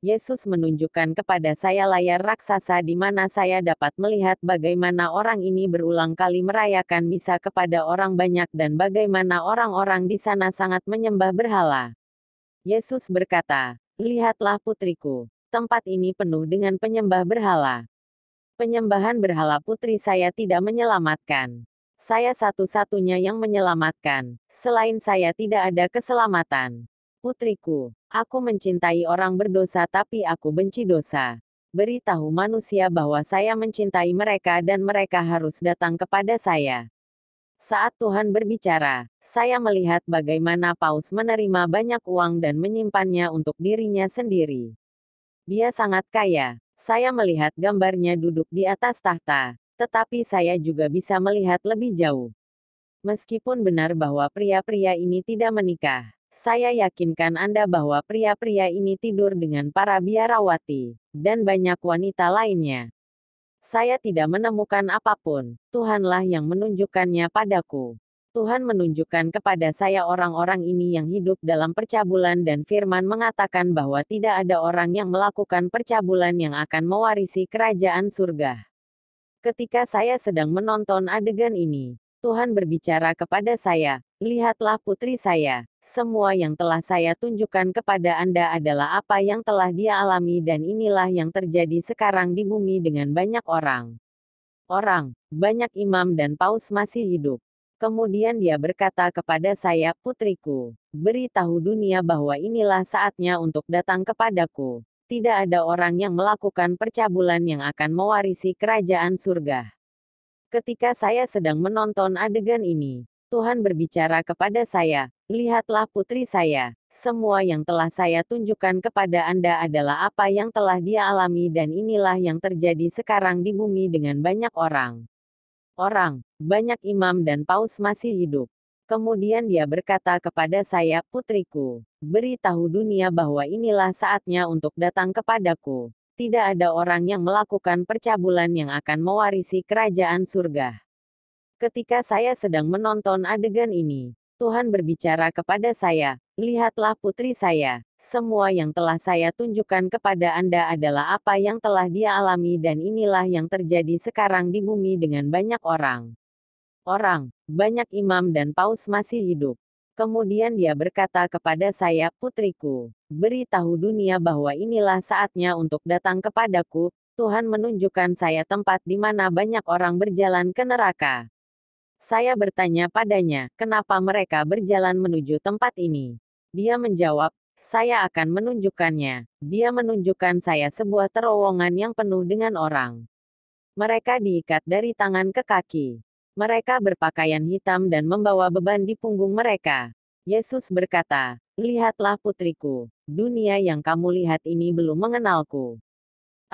Yesus menunjukkan kepada saya layar raksasa di mana saya dapat melihat bagaimana orang ini berulang kali merayakan misa kepada orang banyak dan bagaimana orang-orang di sana sangat menyembah berhala. Yesus berkata, lihatlah putriku, tempat ini penuh dengan penyembah berhala. Penyembahan berhala putri saya tidak menyelamatkan. Saya satu-satunya yang menyelamatkan. Selain saya tidak ada keselamatan. Putriku, aku mencintai orang berdosa tapi aku benci dosa. Beritahu manusia bahwa saya mencintai mereka dan mereka harus datang kepada saya. Saat Tuhan berbicara, saya melihat bagaimana Paus menerima banyak uang dan menyimpannya untuk dirinya sendiri. Dia sangat kaya. Saya melihat gambarnya duduk di atas tahta, tetapi saya juga bisa melihat lebih jauh. Meskipun benar bahwa pria-pria ini tidak menikah, saya yakinkan Anda bahwa pria-pria ini tidur dengan para biarawati, dan banyak wanita lainnya. Saya tidak menemukan apapun, Tuhanlah yang menunjukkannya padaku. Tuhan menunjukkan kepada saya orang-orang ini yang hidup dalam percabulan dan firman mengatakan bahwa tidak ada orang yang melakukan percabulan yang akan mewarisi kerajaan surga. Ketika saya sedang menonton adegan ini, Tuhan berbicara kepada saya, lihatlah putri saya, semua yang telah saya tunjukkan kepada Anda adalah apa yang telah dia alami dan inilah yang terjadi sekarang di bumi dengan banyak orang. Banyak imam dan paus masih hidup. Kemudian dia berkata kepada saya, putriku, beritahu dunia bahwa inilah saatnya untuk datang kepadaku. Tidak ada orang yang melakukan percabulan yang akan mewarisi kerajaan surga. Ketika saya sedang menonton adegan ini, Tuhan berbicara kepada saya, lihatlah putri saya, semua yang telah saya tunjukkan kepada Anda adalah apa yang telah dia alami dan inilah yang terjadi sekarang di bumi dengan banyak orang. Banyak imam dan paus masih hidup. Kemudian dia berkata kepada saya, putriku, beritahu dunia bahwa inilah saatnya untuk datang kepadaku. Tidak ada orang yang melakukan percabulan yang akan mewarisi kerajaan surga. Ketika saya sedang menonton adegan ini, Tuhan berbicara kepada saya, "Lihatlah putri saya, semua yang telah saya tunjukkan kepada Anda adalah apa yang telah dia alami dan inilah yang terjadi sekarang di bumi dengan banyak orang. Banyak imam dan paus masih hidup." Kemudian dia berkata kepada saya, "Putriku, beritahu dunia bahwa inilah saatnya untuk datang kepadaku." Tuhan menunjukkan saya tempat di mana banyak orang berjalan ke neraka. Saya bertanya padanya, "Kenapa mereka berjalan menuju tempat ini?" Dia menjawab, "Saya akan menunjukkannya." Dia menunjukkan saya sebuah terowongan yang penuh dengan orang. Mereka diikat dari tangan ke kaki. Mereka berpakaian hitam dan membawa beban di punggung mereka. Yesus berkata, "Lihatlah putriku, dunia yang kamu lihat ini belum mengenalku.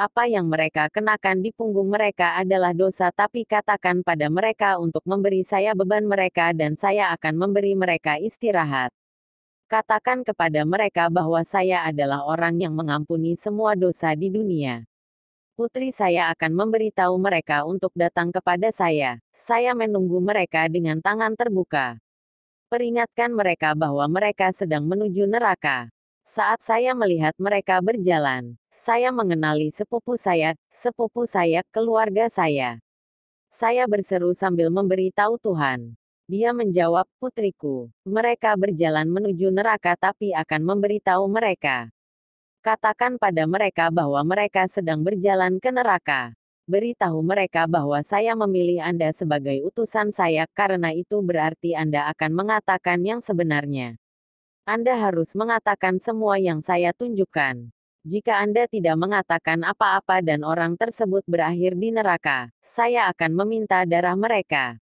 Apa yang mereka kenakan di punggung mereka adalah dosa, tapi katakan pada mereka untuk memberi saya beban mereka dan saya akan memberi mereka istirahat. Katakan kepada mereka bahwa saya adalah orang yang mengampuni semua dosa di dunia. Putri saya akan memberitahu mereka untuk datang kepada saya. Saya menunggu mereka dengan tangan terbuka. Peringatkan mereka bahwa mereka sedang menuju neraka. Saat saya melihat mereka berjalan, saya mengenali sepupu saya, keluarga saya. Saya berseru sambil memberitahu Tuhan. Dia menjawab, "Putriku, mereka berjalan menuju neraka tapi akan memberitahu mereka. Katakan pada mereka bahwa mereka sedang berjalan ke neraka. Beritahu mereka bahwa saya memilih Anda sebagai utusan saya, karena itu berarti Anda akan mengatakan yang sebenarnya. Anda harus mengatakan semua yang saya tunjukkan. Jika Anda tidak mengatakan apa-apa dan orang tersebut berakhir di neraka, saya akan meminta darah mereka.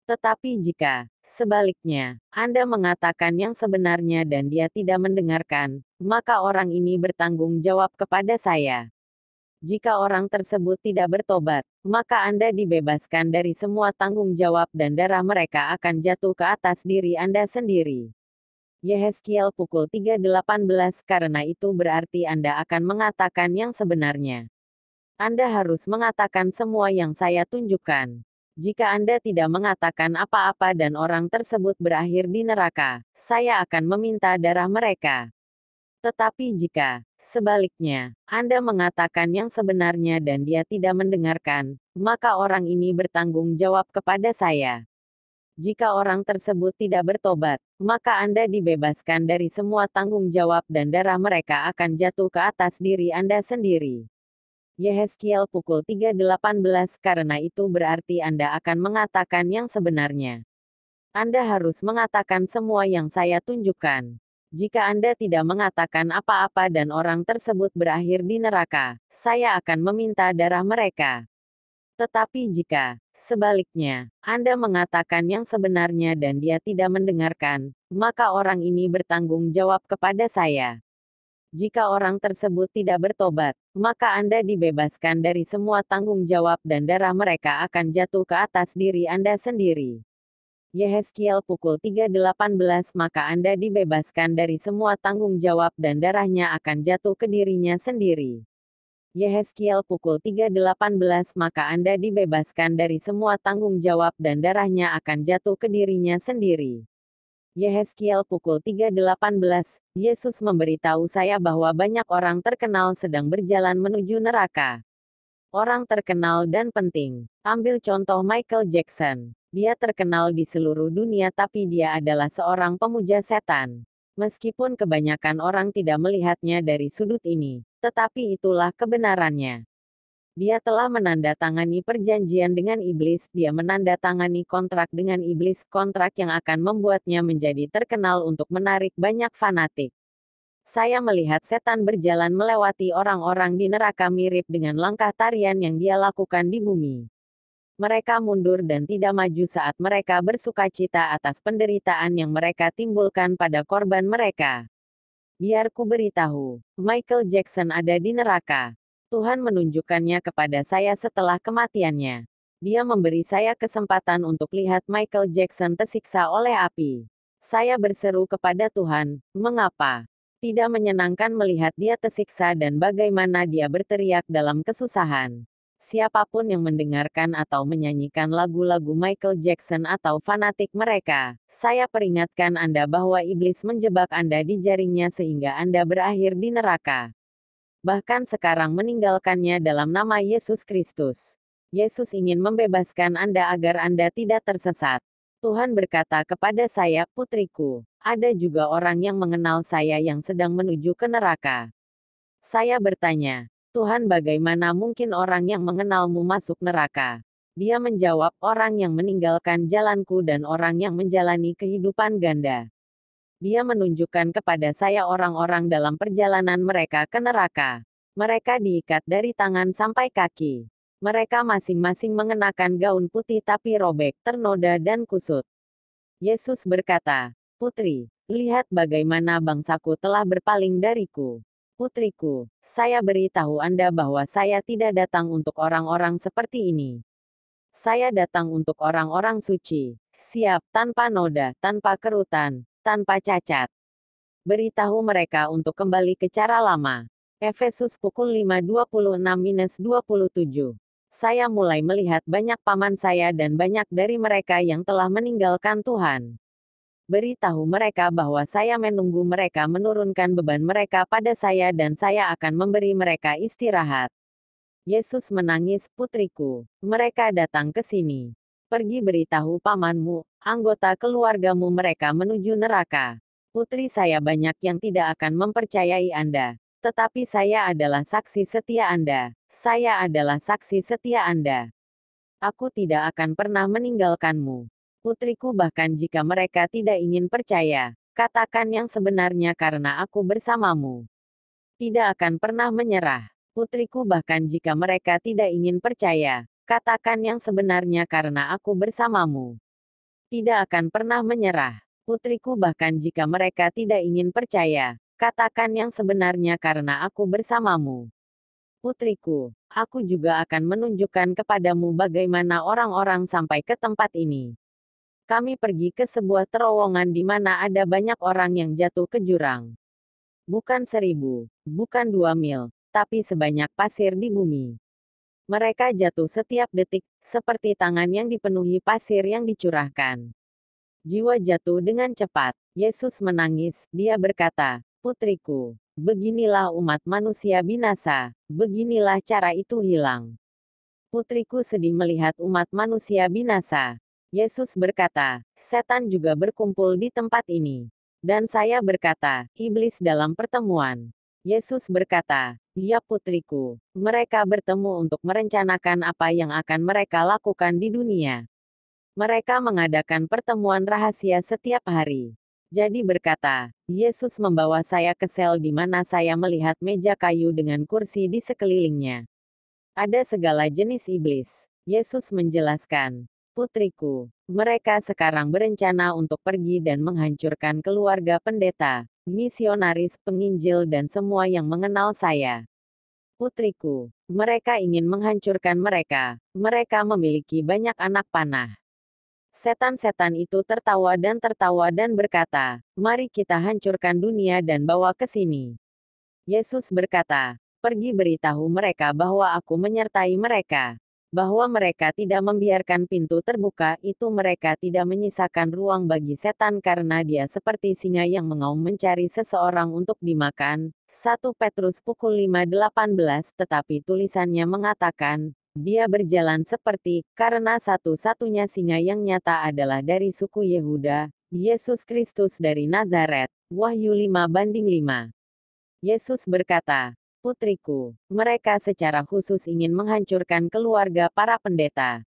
Tetapi jika, sebaliknya, Anda mengatakan yang sebenarnya dan dia tidak mendengarkan, maka orang ini bertanggung jawab kepada saya. Jika orang tersebut tidak bertobat, maka Anda dibebaskan dari semua tanggung jawab dan darah mereka akan jatuh ke atas diri Anda sendiri." Yehezkiel pukul 3:18. Karena itu berarti Anda akan mengatakan yang sebenarnya. Anda harus mengatakan semua yang saya tunjukkan. Jika Anda tidak mengatakan apa-apa dan orang tersebut berakhir di neraka, saya akan meminta darah mereka. Tetapi jika, sebaliknya, Anda mengatakan yang sebenarnya dan dia tidak mendengarkan, maka orang ini bertanggung jawab kepada saya. Jika orang tersebut tidak bertobat, maka Anda dibebaskan dari semua tanggung jawab dan darah mereka akan jatuh ke atas diri Anda sendiri. Yehezkiel pukul 3:18. Karena itu berarti Anda akan mengatakan yang sebenarnya. Anda harus mengatakan semua yang saya tunjukkan. Jika Anda tidak mengatakan apa-apa dan orang tersebut berakhir di neraka, saya akan meminta darah mereka. Tetapi jika, sebaliknya, Anda mengatakan yang sebenarnya dan dia tidak mendengarkan, maka orang ini bertanggung jawab kepada saya. Jika orang tersebut tidak bertobat, maka Anda dibebaskan dari semua tanggung jawab dan darah mereka akan jatuh ke atas diri Anda sendiri. Yehezkiel pukul 3:18. Maka Anda dibebaskan dari semua tanggung jawab dan darahnya akan jatuh ke dirinya sendiri. Yehezkiel pukul 3:18. Maka Anda dibebaskan dari semua tanggung jawab dan darahnya akan jatuh ke dirinya sendiri. Yehezkiel pukul 3:18. Yesus memberitahu saya bahwa banyak orang terkenal sedang berjalan menuju neraka. Orang terkenal dan penting. Ambil contoh Michael Jackson. Dia terkenal di seluruh dunia tapi dia adalah seorang pemuja setan. Meskipun kebanyakan orang tidak melihatnya dari sudut ini, tetapi itulah kebenarannya. Dia telah menandatangani perjanjian dengan iblis, dia menandatangani kontrak dengan iblis, kontrak yang akan membuatnya menjadi terkenal untuk menarik banyak fanatik. Saya melihat setan berjalan melewati orang-orang di neraka mirip dengan langkah tarian yang dia lakukan di bumi. Mereka mundur dan tidak maju saat mereka bersukacita atas penderitaan yang mereka timbulkan pada korban mereka. Biar ku beritahu, Michael Jackson ada di neraka. Tuhan menunjukkannya kepada saya setelah kematiannya. Dia memberi saya kesempatan untuk lihat Michael Jackson tersiksa oleh api. Saya berseru kepada Tuhan, "Mengapa? Tidak menyenangkan melihat dia tersiksa dan bagaimana dia berteriak dalam kesusahan." Siapapun yang mendengarkan atau menyanyikan lagu-lagu Michael Jackson atau fanatik mereka, saya peringatkan Anda bahwa iblis menjebak Anda di jaringnya sehingga Anda berakhir di neraka. Bahkan sekarang meninggalkannya dalam nama Yesus Kristus. Yesus ingin membebaskan Anda agar Anda tidak tersesat. Tuhan berkata kepada saya, putriku, ada juga orang yang mengenal saya yang sedang menuju ke neraka. Saya bertanya, Tuhan, bagaimana mungkin orang yang mengenalmu masuk neraka? Dia menjawab, orang yang meninggalkan jalanku dan orang yang menjalani kehidupan ganda. Dia menunjukkan kepada saya orang-orang dalam perjalanan mereka ke neraka. Mereka diikat dari tangan sampai kaki. Mereka masing-masing mengenakan gaun putih tapi robek, ternoda dan kusut. Yesus berkata, "Putri, lihat bagaimana bangsaku telah berpaling dariku. Putriku, saya beritahu Anda bahwa saya tidak datang untuk orang-orang seperti ini. Saya datang untuk orang-orang suci, siap, tanpa noda, tanpa kerutan, tanpa cacat. Beritahu mereka untuk kembali ke cara lama." Efesus pukul 5:26-27. Saya mulai melihat banyak paman saya dan banyak dari mereka yang telah meninggalkan Tuhan. Beritahu mereka bahwa saya menunggu mereka menurunkan beban mereka pada saya dan saya akan memberi mereka istirahat. Yesus menangis, putriku. Mereka datang ke sini. Pergi beritahu pamanmu, anggota keluargamu mereka menuju neraka. Putri saya banyak yang tidak akan mempercayai Anda. Tetapi saya adalah saksi setia Anda. Saya adalah saksi setia Anda. Aku tidak akan pernah meninggalkanmu. Putriku, bahkan jika mereka tidak ingin percaya, katakan yang sebenarnya karena aku bersamamu. Tidak akan pernah menyerah. Putriku, bahkan jika mereka tidak ingin percaya, katakan yang sebenarnya karena aku bersamamu. Tidak akan pernah menyerah. Putriku, bahkan jika mereka tidak ingin percaya, katakan yang sebenarnya karena aku bersamamu. Putriku, aku juga akan menunjukkan kepadamu bagaimana orang-orang sampai ke tempat ini. Kami pergi ke sebuah terowongan di mana ada banyak orang yang jatuh ke jurang. Bukan 1.000, bukan 2 mil, tapi sebanyak pasir di bumi. Mereka jatuh setiap detik, seperti tangan yang dipenuhi pasir yang dicurahkan. Jiwa jatuh dengan cepat. Yesus menangis, dia berkata, putriku, beginilah umat manusia binasa, beginilah cara itu hilang. Putriku sedih melihat umat manusia binasa. Yesus berkata, setan juga berkumpul di tempat ini. Dan saya berkata, iblis dalam pertemuan. Yesus berkata, ya putriku, mereka bertemu untuk merencanakan apa yang akan mereka lakukan di dunia. Mereka mengadakan pertemuan rahasia setiap hari. Jadi berkata, Yesus membawa saya ke sel di mana saya melihat meja kayu dengan kursi di sekelilingnya. Ada segala jenis iblis. Yesus menjelaskan, putriku, mereka sekarang berencana untuk pergi dan menghancurkan keluarga pendeta, misionaris, penginjil dan semua yang mengenal saya. Putriku, mereka ingin menghancurkan mereka. Mereka memiliki banyak anak panah. Setan-setan itu tertawa dan berkata, mari kita hancurkan dunia dan bawa ke sini. Yesus berkata, pergi beritahu mereka bahwa aku menyertai mereka. Bahwa mereka tidak membiarkan pintu terbuka, itu mereka tidak menyisakan ruang bagi setan karena dia seperti singa yang mengaum mencari seseorang untuk dimakan. 1 Petrus pukul 5:18. Tetapi tulisannya mengatakan, dia berjalan seperti, karena satu-satunya singa yang nyata adalah dari suku Yehuda, Yesus Kristus dari Nazaret. Wahyu 5:5. Yesus berkata, putriku, mereka secara khusus ingin menghancurkan keluarga para pendeta.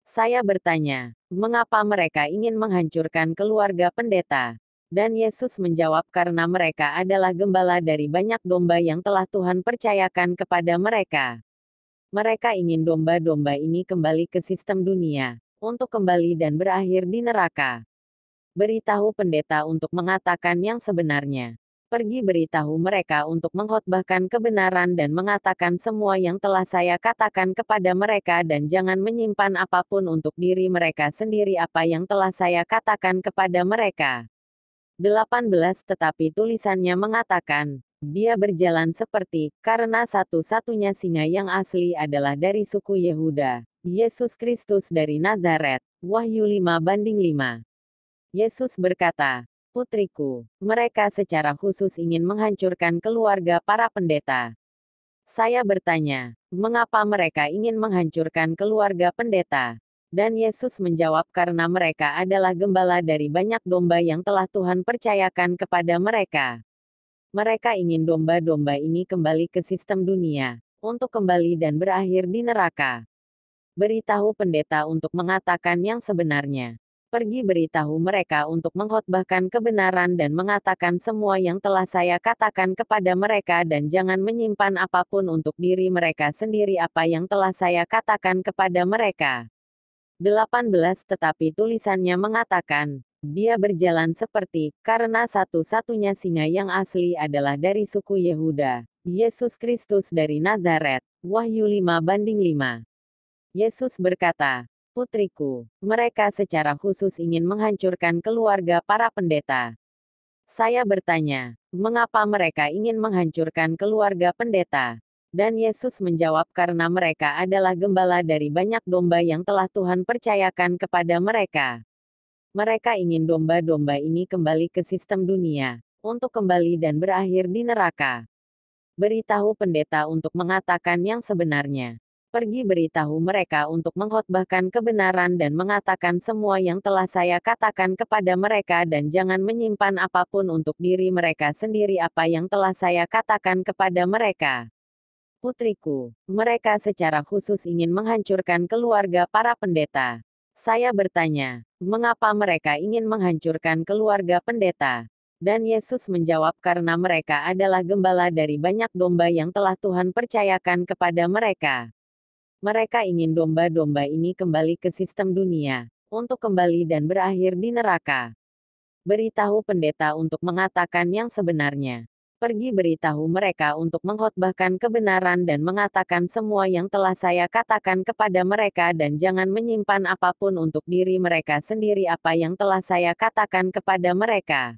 Saya bertanya, mengapa mereka ingin menghancurkan keluarga pendeta? Dan Yesus menjawab, karena mereka adalah gembala dari banyak domba yang telah Tuhan percayakan kepada mereka. Mereka ingin domba-domba ini kembali ke sistem dunia, untuk kembali dan berakhir di neraka. Beritahu pendeta untuk mengatakan yang sebenarnya. Pergi beritahu mereka untuk mengkhotbahkan kebenaran dan mengatakan semua yang telah saya katakan kepada mereka dan jangan menyimpan apapun untuk diri mereka sendiri apa yang telah saya katakan kepada mereka. 18. Tetapi tulisannya mengatakan, Dia berjalan seperti, karena satu-satunya singa yang asli adalah dari suku Yehuda. Yesus Kristus dari Nazaret. Wahyu 5:5. Yesus berkata, "Putriku, mereka secara khusus ingin menghancurkan keluarga para pendeta." Saya bertanya, mengapa mereka ingin menghancurkan keluarga pendeta? Dan Yesus menjawab karena mereka adalah gembala dari banyak domba yang telah Tuhan percayakan kepada mereka. Mereka ingin domba-domba ini kembali ke sistem dunia, untuk kembali dan berakhir di neraka. Beritahu pendeta untuk mengatakan yang sebenarnya. Pergi beritahu mereka untuk mengkhotbahkan kebenaran dan mengatakan semua yang telah saya katakan kepada mereka dan jangan menyimpan apapun untuk diri mereka sendiri apa yang telah saya katakan kepada mereka. 18 Tetapi tulisannya mengatakan, dia berjalan seperti, karena satu-satunya singa yang asli adalah dari suku Yehuda, Yesus Kristus dari Nazaret. Wahyu 5:5. Yesus berkata, "Putriku, mereka secara khusus ingin menghancurkan keluarga para pendeta." Saya bertanya, mengapa mereka ingin menghancurkan keluarga pendeta? Dan Yesus menjawab karena mereka adalah gembala dari banyak domba yang telah Tuhan percayakan kepada mereka. Mereka ingin domba-domba ini kembali ke sistem dunia, untuk kembali dan berakhir di neraka. Beritahu pendeta untuk mengatakan yang sebenarnya. Pergi beritahu mereka untuk mengkhotbahkan kebenaran dan mengatakan semua yang telah saya katakan kepada mereka dan jangan menyimpan apapun untuk diri mereka sendiri apa yang telah saya katakan kepada mereka. Putriku, mereka secara khusus ingin menghancurkan keluarga para pendeta. Saya bertanya, mengapa mereka ingin menghancurkan keluarga pendeta? Dan Yesus menjawab karena mereka adalah gembala dari banyak domba yang telah Tuhan percayakan kepada mereka. Mereka ingin domba-domba ini kembali ke sistem dunia, untuk kembali dan berakhir di neraka. Beritahu pendeta untuk mengatakan yang sebenarnya. Pergi beritahu mereka untuk mengkhotbahkan kebenaran dan mengatakan semua yang telah saya katakan kepada mereka dan jangan menyimpan apapun untuk diri mereka sendiri apa yang telah saya katakan kepada mereka.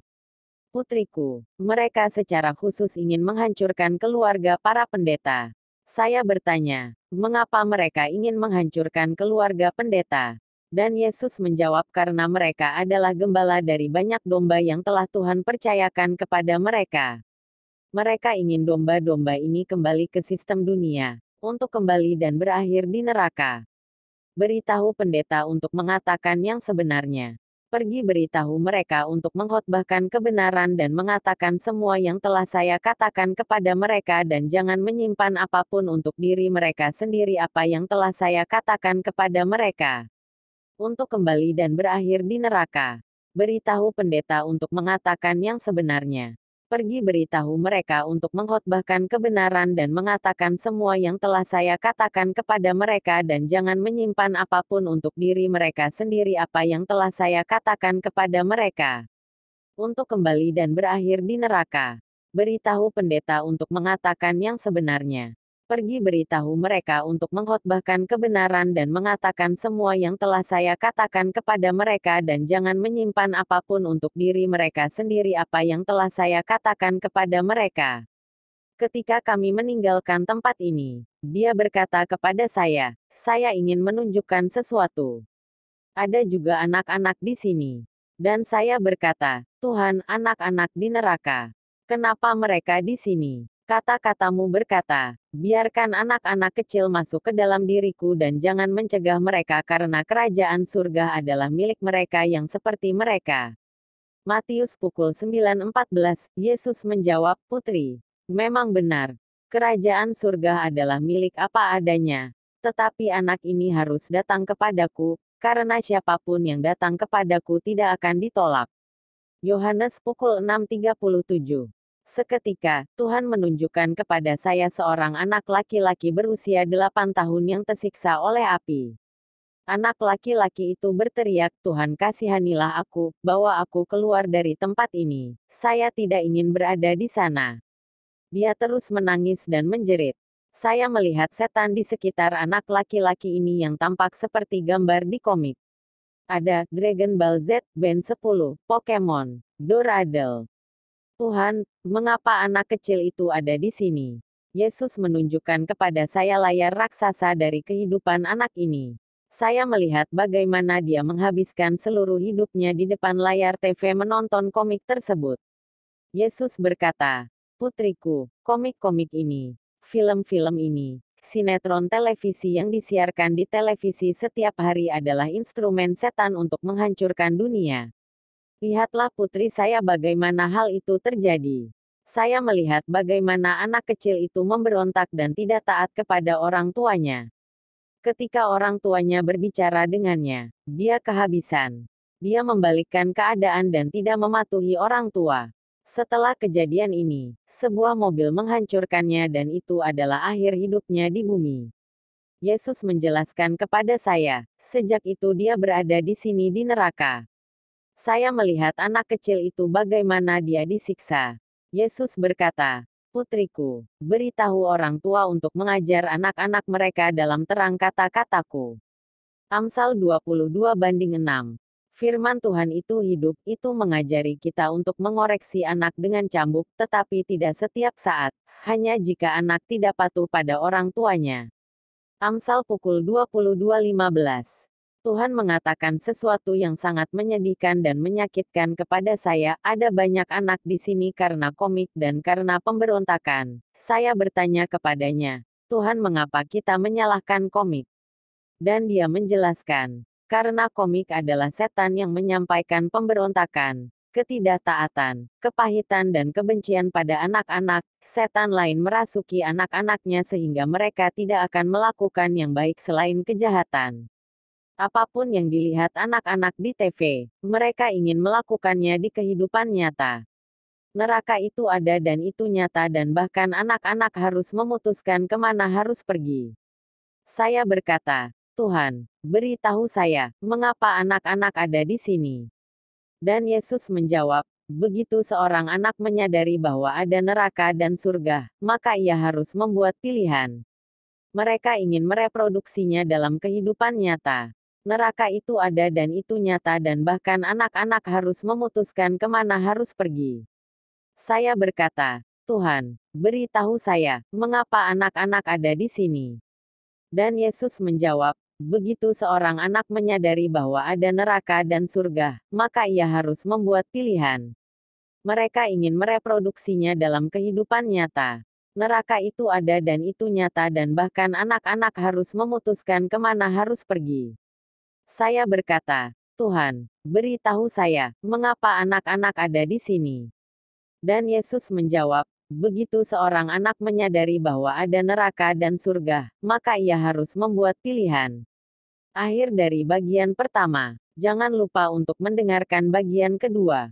Putriku, mereka secara khusus ingin menghancurkan keluarga para pendeta. Saya bertanya, mengapa mereka ingin menghancurkan keluarga pendeta? Dan Yesus menjawab karena mereka adalah gembala dari banyak domba yang telah Tuhan percayakan kepada mereka. Mereka ingin domba-domba ini kembali ke sistem dunia, untuk kembali dan berakhir di neraka. Beritahu pendeta untuk mengatakan yang sebenarnya. Pergi beritahu mereka untuk mengkhotbahkan kebenaran dan mengatakan semua yang telah saya katakan kepada mereka dan jangan menyimpan apapun untuk diri mereka sendiri apa yang telah saya katakan kepada mereka. Untuk kembali dan berakhir di neraka. Beritahu pendeta untuk mengatakan yang sebenarnya. Pergi beritahu mereka untuk mengkhotbahkan kebenaran dan mengatakan semua yang telah saya katakan kepada mereka dan jangan menyimpan apapun untuk diri mereka sendiri apa yang telah saya katakan kepada mereka. Untuk kembali dan berakhir di neraka. Beritahu pendeta untuk mengatakan yang sebenarnya. Pergi beritahu mereka untuk mengkhotbahkan kebenaran dan mengatakan semua yang telah saya katakan kepada mereka dan jangan menyimpan apapun untuk diri mereka sendiri apa yang telah saya katakan kepada mereka. Ketika kami meninggalkan tempat ini, dia berkata kepada saya ingin menunjukkan sesuatu. Ada juga anak-anak di sini. Dan saya berkata, Tuhan, anak-anak di neraka. Kenapa mereka di sini? Kata-katamu berkata, biarkan anak-anak kecil masuk ke dalam diriku dan jangan mencegah mereka karena kerajaan surga adalah milik mereka yang seperti mereka. Matius pukul 9:14, Yesus menjawab, Putri, memang benar. Kerajaan surga adalah milik apa adanya. Tetapi anak ini harus datang kepadaku, karena siapapun yang datang kepadaku tidak akan ditolak. Yohanes pukul 6:37. Seketika, Tuhan menunjukkan kepada saya seorang anak laki-laki berusia 8 tahun yang tersiksa oleh api. Anak laki-laki itu berteriak, Tuhan kasihanilah aku, bawa aku keluar dari tempat ini. Saya tidak ingin berada di sana. Dia terus menangis dan menjerit. Saya melihat setan di sekitar anak laki-laki ini yang tampak seperti gambar di komik. Ada Dragon Ball Z, Band 10, Pokemon, Doradel. Tuhan, mengapa anak kecil itu ada di sini? Yesus menunjukkan kepada saya layar raksasa dari kehidupan anak ini. Saya melihat bagaimana dia menghabiskan seluruh hidupnya di depan layar TV menonton komik tersebut. Yesus berkata, "Putriku, komik-komik ini, film-film ini, sinetron televisi yang disiarkan di televisi setiap hari adalah instrumen setan untuk menghancurkan dunia. Lihatlah putri saya bagaimana hal itu terjadi. Saya melihat bagaimana anak kecil itu memberontak dan tidak taat kepada orang tuanya. Ketika orang tuanya berbicara dengannya, dia kehabisan. Dia membalikkan keadaan dan tidak mematuhi orang tua. Setelah kejadian ini, sebuah mobil menghancurkannya dan itu adalah akhir hidupnya di bumi." Yesus menjelaskan kepada saya, sejak itu dia berada di sini di neraka. Saya melihat anak kecil itu bagaimana dia disiksa. Yesus berkata, "Putriku, beritahu orang tua untuk mengajar anak-anak mereka dalam terang kata-kataku." Amsal 22:6. Firman Tuhan itu hidup, itu mengajari kita untuk mengoreksi anak dengan cambuk, tetapi tidak setiap saat, hanya jika anak tidak patuh pada orang tuanya. Amsal pukul 22:15. Tuhan mengatakan sesuatu yang sangat menyedihkan dan menyakitkan kepada saya, ada banyak anak di sini karena komik dan karena pemberontakan. Saya bertanya kepadanya, "Tuhan, mengapa kita menyalahkan komik?" Dan dia menjelaskan, karena komik adalah setan yang menyampaikan pemberontakan, ketidaktaatan, kepahitan dan kebencian pada anak-anak. Setan lain merasuki anak-anaknya sehingga mereka tidak akan melakukan yang baik selain kejahatan. Apapun yang dilihat anak-anak di TV, mereka ingin melakukannya di kehidupan nyata. Neraka itu ada dan itu nyata dan bahkan anak-anak harus memutuskan kemana harus pergi. Saya berkata, "Tuhan, beritahu saya, mengapa anak-anak ada di sini?" Dan Yesus menjawab, "Begitu seorang anak menyadari bahwa ada neraka dan surga, maka ia harus membuat pilihan. Mereka ingin mereproduksinya dalam kehidupan nyata. Neraka itu ada dan itu nyata dan bahkan anak-anak harus memutuskan kemana harus pergi." Saya berkata, "Tuhan, beritahu saya, mengapa anak-anak ada di sini?" Dan Yesus menjawab, "Begitu seorang anak menyadari bahwa ada neraka dan surga, maka ia harus membuat pilihan. Mereka ingin mereproduksinya dalam kehidupan nyata. Neraka itu ada dan itu nyata dan bahkan anak-anak harus memutuskan kemana harus pergi." Saya berkata, "Tuhan, beritahu saya, mengapa anak-anak ada di sini?" Dan Yesus menjawab, "Begitu seorang anak menyadari bahwa ada neraka dan surga, maka ia harus membuat pilihan." Akhir dari bagian pertama. Jangan lupa untuk mendengarkan bagian kedua.